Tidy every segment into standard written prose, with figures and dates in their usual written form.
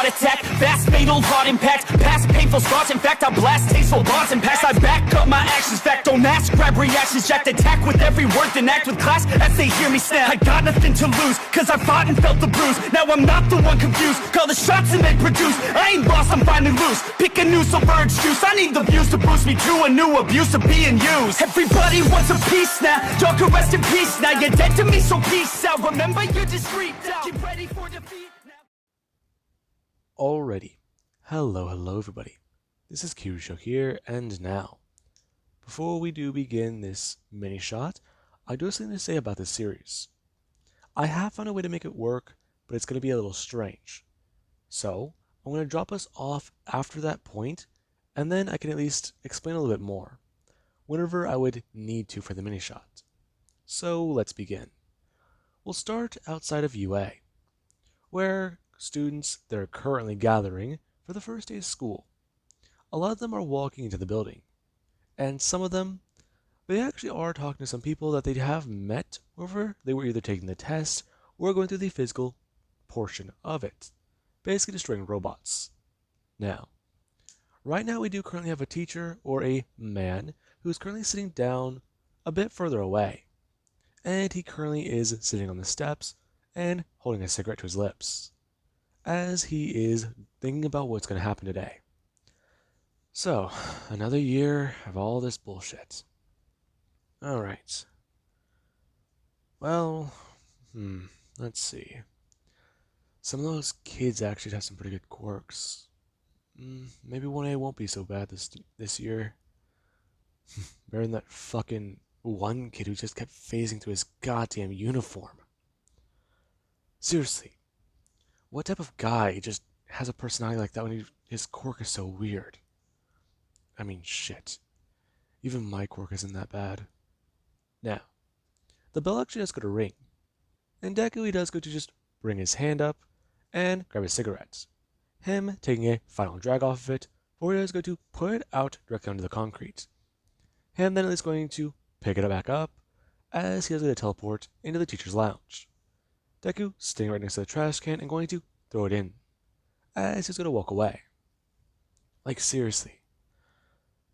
heart attack. Fast, fatal, hard impact. Past painful scars, in fact, I blast tasteful bars and pass. I back up my actions, fact, don't ask, grab reactions, jacked, attack with every word, then act with class as they hear me snap. I got nothing to lose, cause I fought and felt the bruise. Now I'm not the one confused, call the shots and they produce. I ain't lost, I'm finally loose. Pick a new submerged juice. I need the views to boost me to a new abuse of being used. Everybody wants a piece now, y'all can rest in peace now. You're dead to me, so peace out. Remember you're discreet now. Get ready for defeat now. Alrighty. Hello everybody. This is Minishot here, and now, before we do begin this mini shot, I do have something to say about this series. I have found a way to make it work, but it's going to be a little strange. So, I'm going to drop us off after that point, and then I can at least explain a little bit more, whenever I would need to for the mini shot. So, let's begin. We'll start outside of UA, where students that are currently gathering for the first day of school. A lot of them are walking into the building, and some of them, they actually are talking to some people that they have met over. They were either taking the test or going through the physical portion of it, basically destroying robots. Now, right now we do currently have a teacher or a man who is currently sitting down a bit further away, and he currently is sitting on the steps and holding a cigarette to his lips, as he is thinking about what's going to happen today. So, another year of all this bullshit. Alright. Well, let's see. Some of those kids actually have some pretty good quirks. Maybe 1A won't be so bad this year. Better than that fucking one kid who just kept phasing through his goddamn uniform. Seriously, what type of guy just has a personality like that when his quirk is so weird? I mean, shit. Even my quirk isn't that bad. Now, the bell actually does go to ring, and Deku, he does go to just bring his hand up and grab his cigarettes. Him taking a final drag off of it, before he does go to put it out directly onto the concrete. Him then is going to pick it back up, as he is going to teleport into the teacher's lounge. Deku staying right next to the trash can and going to throw it in, as he's going to walk away. Like, seriously.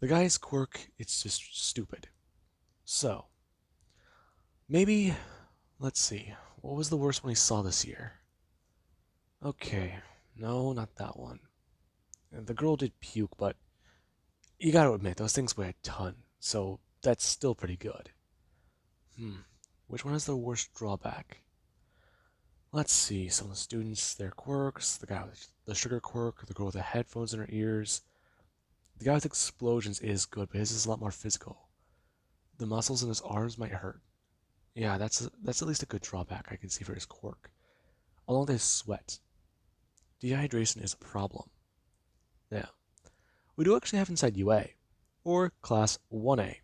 The guy's quirk, it's just stupid. So, maybe, let's see, what was the worst one he saw this year? Okay, no, not that one. The girl did puke, but you gotta admit, those things weigh a ton, so that's still pretty good. Which one has the worst drawback? Let's see, some of the students, their quirks, the guy with the sugar quirk, the girl with the headphones in her ears. The guy with explosions is good, but his is a lot more physical. The muscles in his arms might hurt. Yeah, that's at least a good drawback I can see for his quirk. Along with his sweat. Dehydration is a problem. Now, we do actually have inside UA, or Class 1A,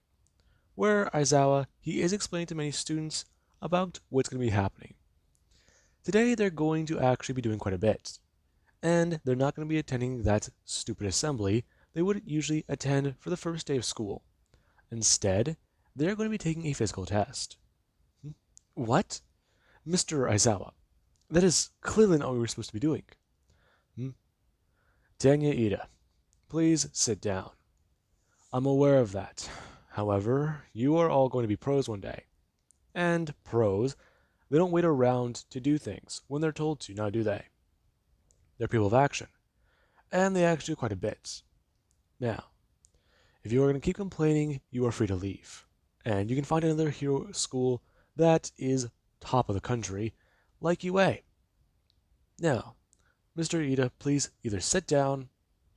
where Aizawa, he is explaining to many students about what's going to be happening. Today, they're going to actually be doing quite a bit, and they're not going to be attending that stupid assembly they would usually attend for the first day of school. Instead, they're going to be taking a physical test. What? Mr. Aizawa, that is clearly not what we were supposed to be doing. Tanya Ida, please sit down. I'm aware of that. However, you are all going to be pros one day. And pros, they don't wait around to do things when they're told to, now do they? They're people of action. And they actually do quite a bit. Now, if you are going to keep complaining, you are free to leave. And you can find another hero school that is top of the country, like UA. Now, Mr. Ida, please either sit down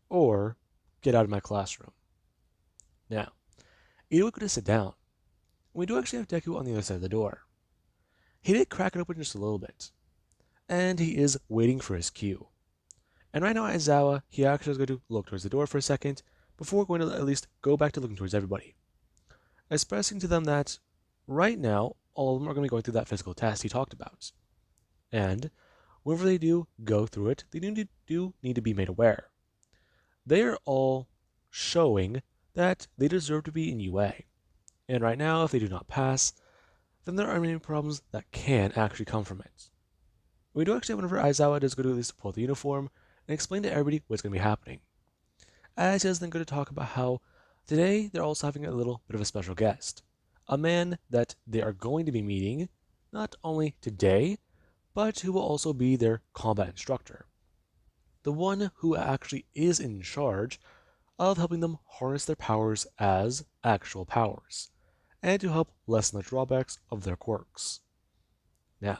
or get out of my classroom. Now, Ida would go to sit down. We do actually have Deku on the other side of the door. He did crack it open just a little bit, and he is waiting for his cue. And right now, Aizawa, he actually is going to look towards the door for a second before going to at least go back to looking towards everybody, expressing to them that right now, all of them are going to be going through that physical test he talked about. And whenever they do go through it, they do need to be made aware. They are all showing that they deserve to be in UA. And right now, if they do not pass, then there are many problems that can actually come from it. We do actually have whenever Aizawa does go to at least pull the uniform and explain to everybody what's going to be happening. As he is then going to talk about how today they're also having a little bit of a special guest, a man that they are going to be meeting not only today, but who will also be their combat instructor. The one who actually is in charge of helping them harness their powers as actual powers, and to help lessen the drawbacks of their quirks. Now,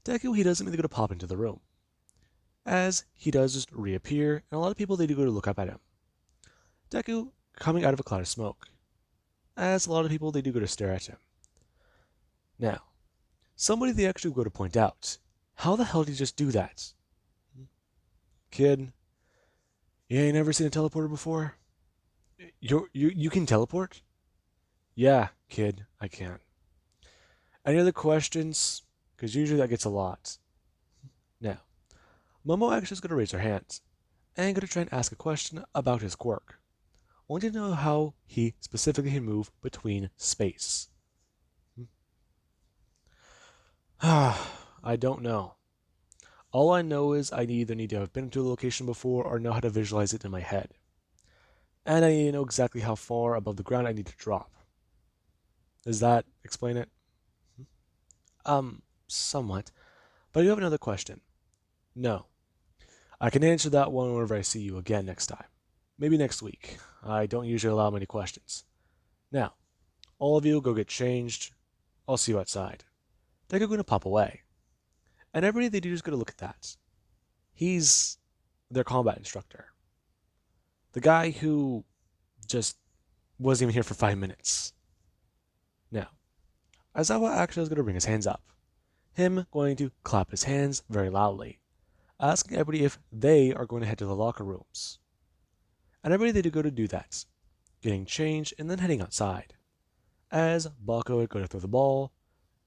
Deku, he doesn't really go to pop into the room, as he does just reappear, and a lot of people, they do go to look up at him. Deku coming out of a cloud of smoke, as a lot of people, they do go to stare at him. Now, somebody they actually go to point out, how the hell did he just do that? Kid, you ain't never seen a teleporter before? You can teleport? Yeah, kid, I can. Any other questions? Because usually that gets a lot. Now, Momo actually is going to raise her hand and going to try and ask a question about his quirk. Wanting to know how he specifically can move between space. I don't know. All I know is I either need to have been to a location before or know how to visualize it in my head. And I need to know exactly how far above the ground I need to drop. Does that explain it? Somewhat. But I do have another question. No. I can answer that one whenever I see you again next time. Maybe next week. I don't usually allow many questions. Now, all of you go get changed. I'll see you outside. They're going to pop away. And everybody, they do just go to look at that. He's their combat instructor. The guy who just wasn't even here for 5 minutes. Now, Aizawa actually is going to bring his hands up. Him going to clap his hands very loudly, asking everybody if they are going to head to the locker rooms. And everybody, they do go to do that, getting changed and then heading outside. As Bako would go to throw the ball,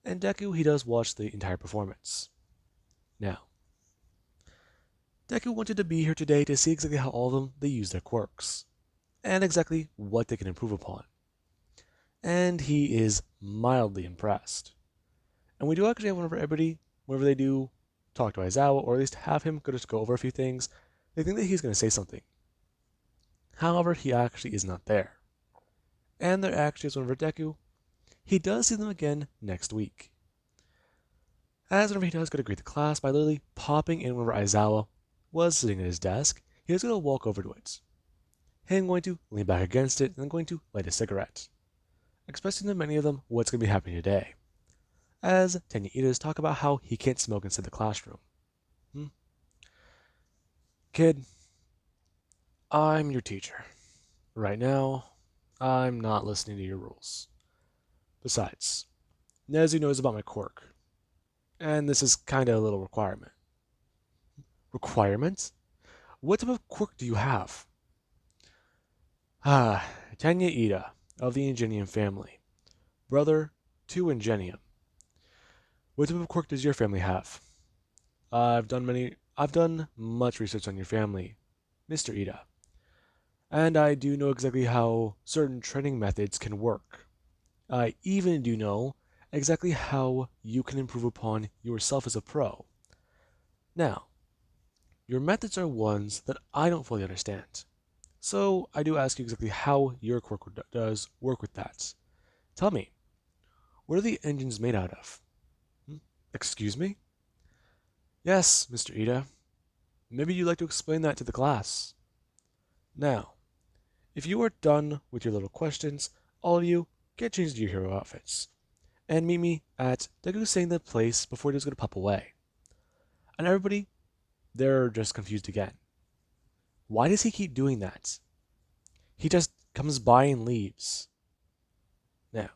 and Deku, he does watch the entire performance. Now, Deku wanted to be here today to see exactly how all of them, they use their quirks, and exactly what they can improve upon. And he is mildly impressed. And we do actually have everybody, whenever they do talk to Aizawa, or at least have him go over a few things, they think that he's going to say something. However, he actually is not there. And there actually is whenever Deku, he does see them again next week. As whenever he does go to greet the class by literally popping in whenever Aizawa was sitting at his desk, he is going to walk over to it. Him going to lean back against it and then going to light a cigarette, expressing to many of them what's going to be happening today. As Tenya Idas talk about how he can't smoke inside the classroom. Kid, I'm your teacher. Right now, I'm not listening to your rules. Besides, Nezu knows about my quirk, and this is kinda a little requirement. Requirement? What type of quirk do you have? Tenya Ida, of the Ingenium family. Brother to Ingenium. What type of quirk does your family have? I've done much research on your family, Mr. Ida. And I do know exactly how certain training methods can work. I even do know exactly how you can improve upon yourself as a pro. Now, your methods are ones that I don't fully understand. So I do ask you exactly how your quirk does work with that. Tell me, what are the engines made out of? Excuse me? Yes, Mr. Ida. Maybe you'd like to explain that to the class. Now, if you are done with your little questions, all of you get changed to your hero outfits. And meet me at Deku saying the place before he's going to pop away. And everybody, they're just confused again. Why does he keep doing that? He just comes by and leaves. Now,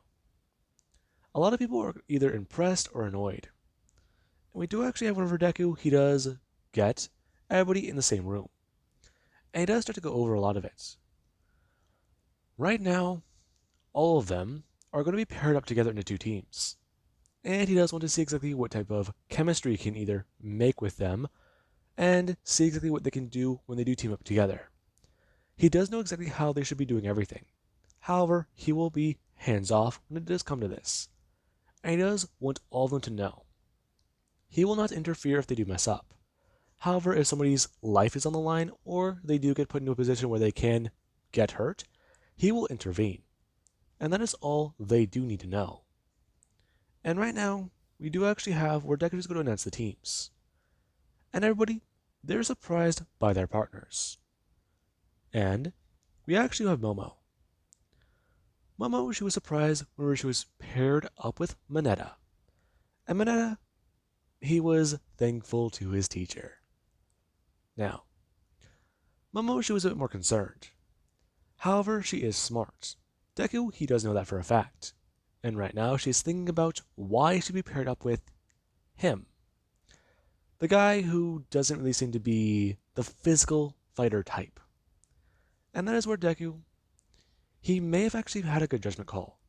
a lot of people are either impressed or annoyed. And we do actually have one for Deku. He does get everybody in the same room. And he does start to go over a lot of it. Right now, all of them are going to be paired up together into two teams. And he does want to see exactly what type of chemistry he can either make with them and see exactly what they can do when they do team up together. He does know exactly how they should be doing everything. However, he will be hands-off when it does come to this. And he does want all of them to know. He will not interfere if they do mess up. However, if somebody's life is on the line, or they do get put into a position where they can get hurt, he will intervene. And that is all they do need to know. And right now, we do actually have where Deku is going to announce the teams. And everybody, they're surprised by their partners. And we actually have Momo. Momo, she was surprised whenever she was paired up with Mineta. And Mineta, he was thankful to his teacher. Now, Momo, she was a bit more concerned. However, she is smart. Deku, he does know that for a fact. And right now, she's thinking about why she should be paired up with him. The guy who doesn't really seem to be the physical fighter type. And that is where Deku, he may have actually had a good judgment call.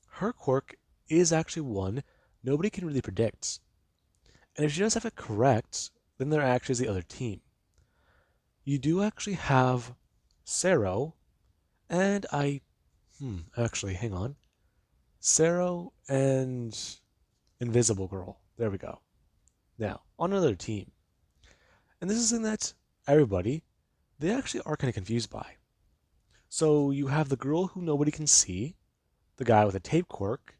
Her quirk is actually one nobody can really predict. And if she does have it correct, then there actually is the other team. You do actually have Sero, and actually, hang on. Sero and Invisible Girl. There we go. Now, on another team. And this is something that everybody, they actually are kind of confused by. So you have the girl who nobody can see, the guy with a tape quirk,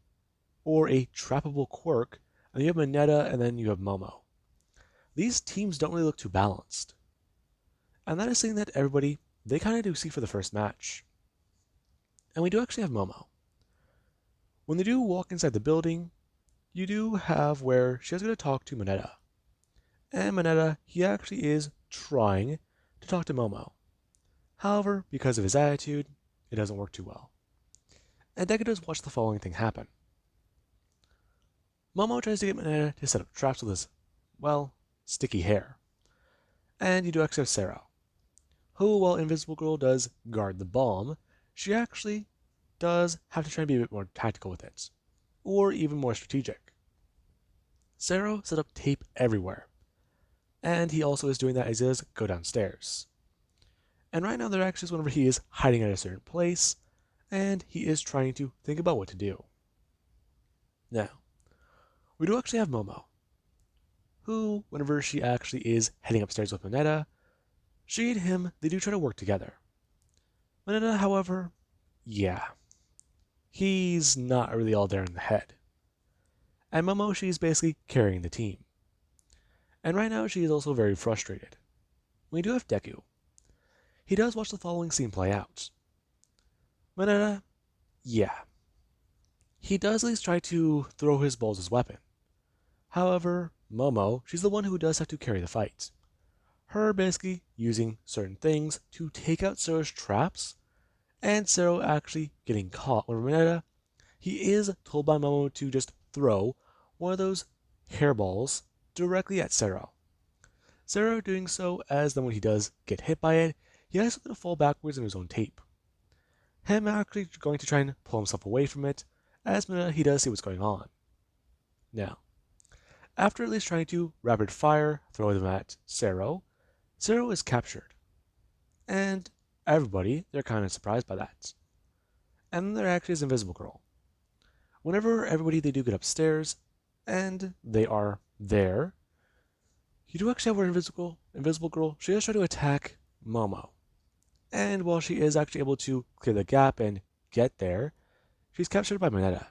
or a trappable quirk, and you have Mineta, and then you have Momo. These teams don't really look too balanced. And that is something that everybody, they kind of do see for the first match. And we do actually have Momo. When they do walk inside the building, you do have where she has to talk to Mineta. And Mineta, he actually is trying to talk to Momo. However, because of his attitude, it doesn't work too well. And Deku does watch the following thing happen. Momo tries to get Mineta to set up traps with his, sticky hair. And you do actually have Sero, who, while Invisible Girl does guard the bomb, she actually does have to try and be a bit more tactical with it, or even more strategic. Sero set up tape everywhere, and he also is doing that as he does go downstairs. And right now there actually is whenever he is hiding at a certain place, and he is trying to think about what to do. Now, we do actually have Momo, who, whenever she actually is heading upstairs with Mineta, she and him, they do try to work together. Mineta, however, he's not really all there in the head. And Momo, she's basically carrying the team. And right now, she is also very frustrated. We do have Deku. He does watch the following scene play out. Mineta, he does at least try to throw his balls as weapon. However, Momo, she's the one who does have to carry the fight. Her basically using certain things to take out Sero's traps, and Sero actually getting caught when Mineta, he is told by Momo to just throw one of those hairballs directly at Sero. Sero doing so, as then when he does get hit by it, he is going to fall backwards in his own tape. Him actually going to try and pull himself away from it, as Mineta, he does see what's going on. Now, after at least trying to rapid fire throw them at Sero is captured. And everybody, they're kind of surprised by that. And then there actually is Invisible Girl. Whenever everybody, they do get upstairs, and they are there, you do actually have where Invisible Girl, she does try to attack Momo. And while she is actually able to clear the gap and get there, she's captured by Mineta.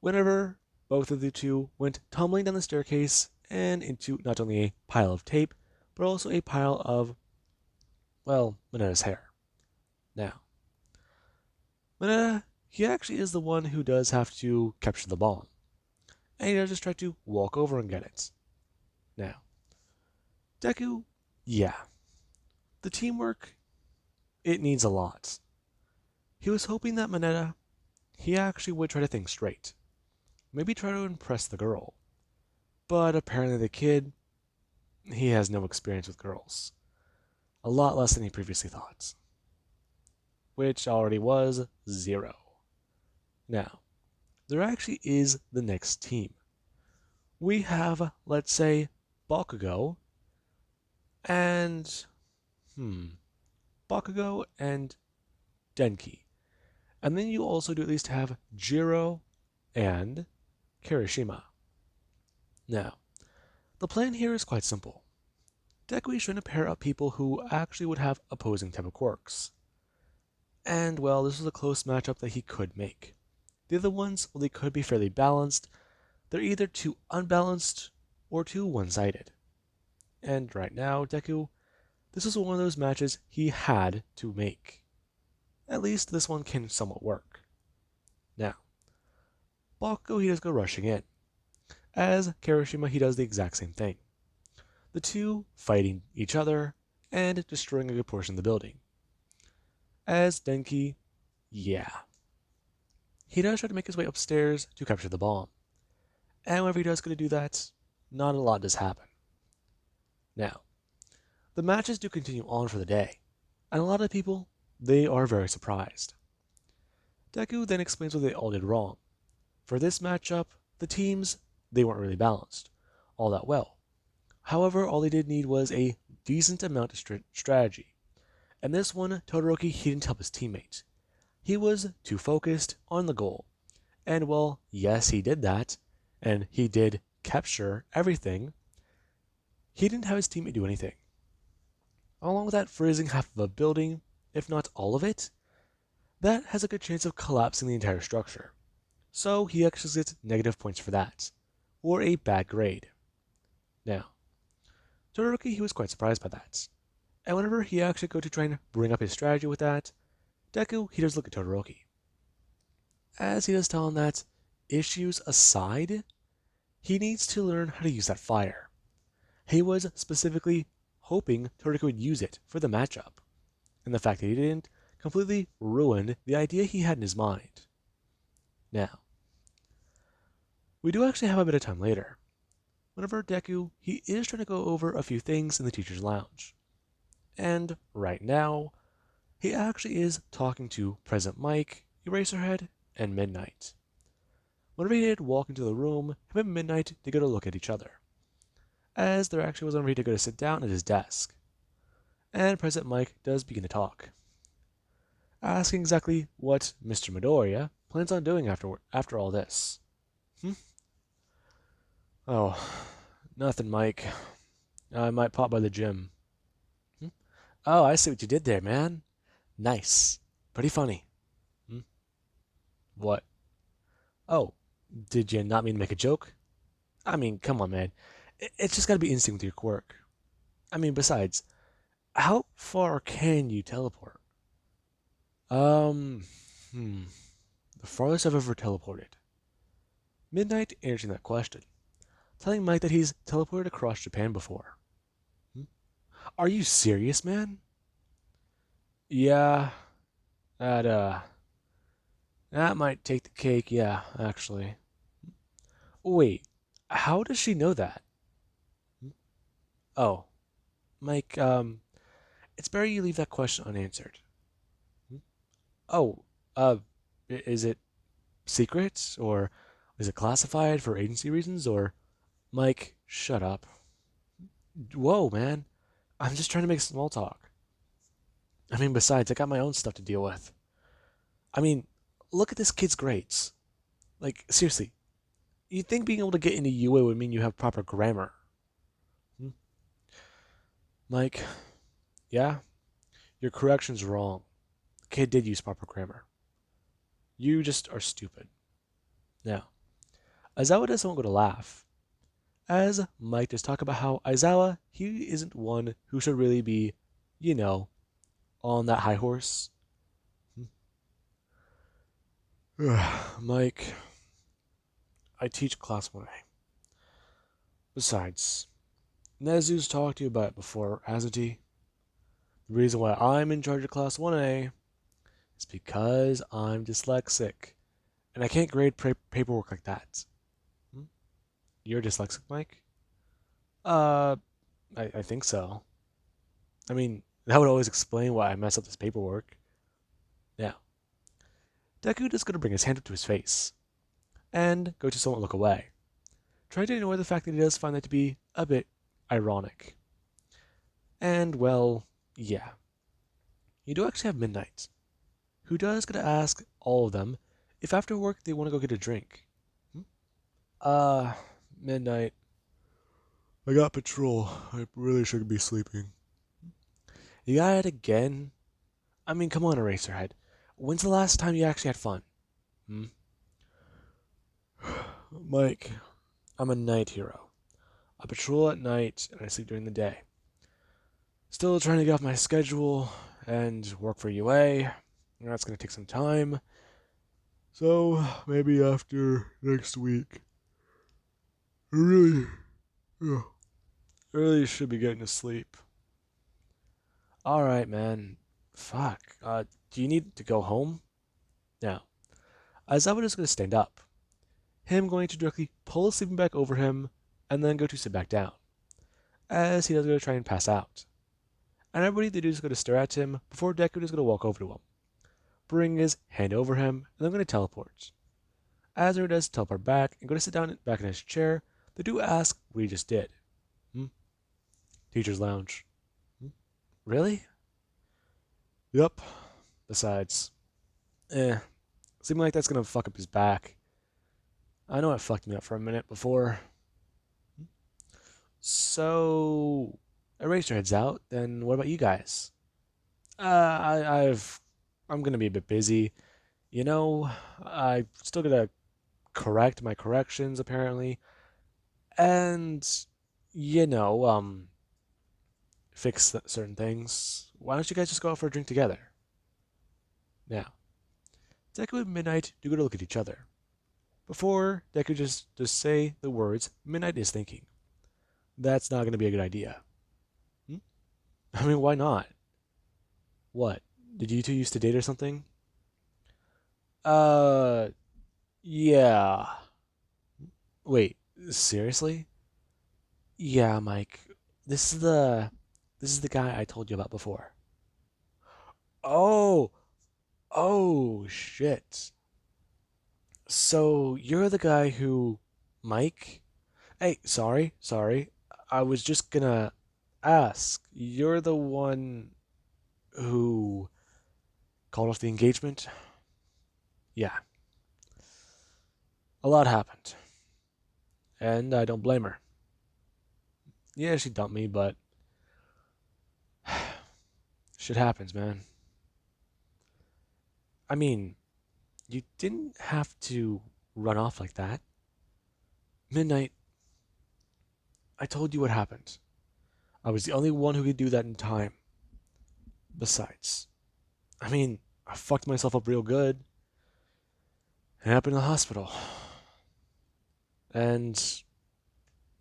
Whenever both of the two went tumbling down the staircase and into not only a pile of tape, but also a pile of, Mineta's hair. Now, Mineta, he actually is the one who does have to capture the bomb. And he does just try to walk over and get it. Now, Deku, the teamwork, it needs a lot. He was hoping that Mineta, he actually would try to think straight. Maybe try to impress the girl. But apparently the kid, he has no experience with girls. A lot less than he previously thought. Which already was 0. Now, there actually is the next team. We have, let's say, Bakugo and Denki. And then you also do at least have Jiro and Kirishima. Now, the plan here is quite simple. Deku is trying to pair up people who actually would have opposing type of quirks. And well, this was a close matchup that he could make. The other ones, well, they could be fairly balanced. They're either too unbalanced or too one-sided. And right now, Deku, this was one of those matches he had to make. At least this one can somewhat work. Now, Bakugo, he does go rushing in. As Kirishima, he does the exact same thing. The two fighting each other and destroying a good portion of the building. As Denki, yeah. He does try to make his way upstairs to capture the bomb. And whenever he does go to do that, not a lot does happen. Now, the matches do continue on for the day, and a lot of people, they are very surprised. Deku then explains what they all did wrong. For this matchup, the teams, they weren't really balanced all that well. However, all they did need was a decent amount of strategy. And this one, Todoroki, he didn't help his teammates. He was too focused on the goal. And well, yes, he did that, and he did capture everything. He didn't have his teammate do anything. Along with that freezing half of a building, if not all of it, that has a good chance of collapsing the entire structure. So he actually gets negative points for that, or a bad grade. Now, Todoroki, he was quite surprised by that. And whenever he actually go to try and bring up his strategy with that, Deku, he does look at Todoroki. As he does tell him that, issues aside, he needs to learn how to use that fire. He was specifically hoping Todoroki would use it for the matchup, and the fact that he didn't completely ruined the idea he had in his mind. Now, we do actually have a bit of time later. Whenever Deku, he is trying to go over a few things in the teacher's lounge. And right now, he actually is talking to President Mike, Eraserhead, and Midnight. Whenever he did walk into the room, him and Midnight did go to look at each other, as there actually was whenever he did go to sit down at his desk. And President Mike does begin to talk, asking exactly what Mr. Midoriya plans on doing after all this. Oh, nothing, Mike. I might pop by the gym. Oh, I see what you did there, man. Nice. Pretty funny. What? Oh, did you not mean to make a joke? I mean, come on, man. It's just gotta be instinct with your quirk. I mean, besides, how far can you teleport? The farthest I've ever teleported. Midnight answering that question, telling Mike that he's teleported across Japan before. Are you serious, man? Yeah, that might take the cake, yeah, actually. Wait, how does she know that? Oh, Mike, it's better you leave that question unanswered. Oh, is it secret? Or is it classified for agency reasons? Or, Mike, shut up. Whoa, man. I'm just trying to make small talk. I mean, besides, I got my own stuff to deal with. I mean, look at this kid's grades. Like, seriously, you'd think being able to get into UA would mean you have proper grammar. Mike, yeah? Your correction's wrong. The kid did use proper grammar. You just are stupid. Now, Aizawa doesn't want to go to laugh, as Mike does talk about how Aizawa, he isn't one who should really be, on that high horse. Mike, I teach Class 1A. Besides, Nezu's talked to you about it before, hasn't he? The reason why I'm in charge of Class 1A is because I'm dyslexic, and I can't grade paperwork like that. You're dyslexic, Mike? I think so. I mean, that would always explain why I mess up this paperwork. Now, Deku is going to bring his hand up to his face, and go to somewhat look away, trying to ignore the fact that he does find that to be a bit ironic. And, well, yeah. You do actually have Midnight, who does get to ask all of them if after work they want to go get a drink. Midnight. I got patrol. I really shouldn't be sleeping. You got it again? I mean, come on, Eraserhead. When's the last time you actually had fun? Hmm? Mike, I'm a night hero. I patrol at night and I sleep during the day. Still trying to get off my schedule and work for UA. That's going to take some time. So, maybe after next week. I really should be getting to sleep. Alright, man. Fuck. Do you need to go home? Now, Aizawa is going to stand up. Him going to directly pull his sleeping bag over him and then go to sit back down, as he does go to try and pass out. And everybody they do is going to stare at him before Deku is going to walk over to him, bring his hand over him, and then going to teleport. As he does teleport back and go to sit down back in his chair, they do ask what he just did. Teacher's lounge. Really? Yup. Besides, seeming like that's gonna fuck up his back. I know it fucked me up for a minute before. So, Eraserhead's out. Then what about you guys? I'm gonna be a bit busy. You know, I still gotta correct my corrections apparently, and you know, fix certain things. Why don't you guys just go out for a drink together? Now, Deku and Midnight do go to look at each other. Before Deku just say the words Midnight is thinking. That's not going to be a good idea. I mean, why not? What? Did you two used to date or something? Yeah. Wait, seriously? Yeah, Mike. This is the guy I told you about before. Oh, oh shit. So you're the guy who, Mike? Hey, sorry. I was just gonna ask. You're the one who called off the engagement? Yeah. A lot happened. And I don't blame her. Yeah, she dumped me, but shit happens, man. I mean, you didn't have to run off like that. Midnight, I told you what happened. I was the only one who could do that in time. Besides, I mean, I fucked myself up real good. It happened in the hospital. And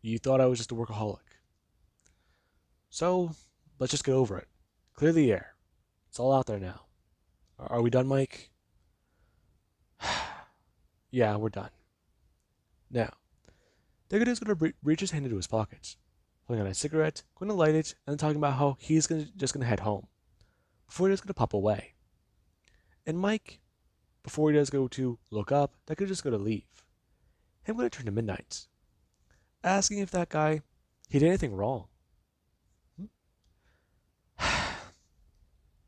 you thought I was just a workaholic. So, let's just get over it. Clear the air. It's all out there now. Are we done, Mike? Yeah, we're done. Now, Deku is going to reach his hand into his pocket, pulling out a cigarette, going to light it, and then talking about how he's just going to head home, before he is going to pop away. And Mike, before he does go to look up, Deku is just going to leave. Him going to turn to Midnight, asking if that guy, he did anything wrong.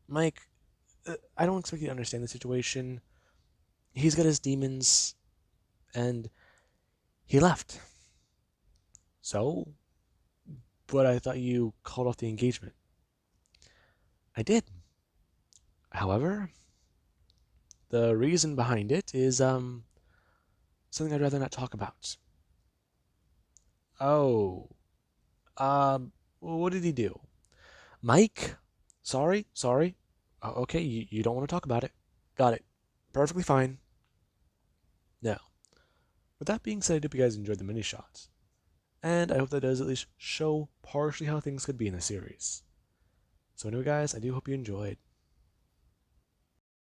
Mike, I don't expect you to understand the situation. He's got his demons, and he left. So, but I thought you called off the engagement. I did. However, the reason behind it is something I'd rather not talk about. Oh, what did he do? Mike? Sorry. Okay, you don't want to talk about it. Got it. Perfectly fine. Now, with that being said, I hope you guys enjoyed the mini shots. And I hope that does at least show partially how things could be in the series. So anyway guys, I do hope you enjoyed.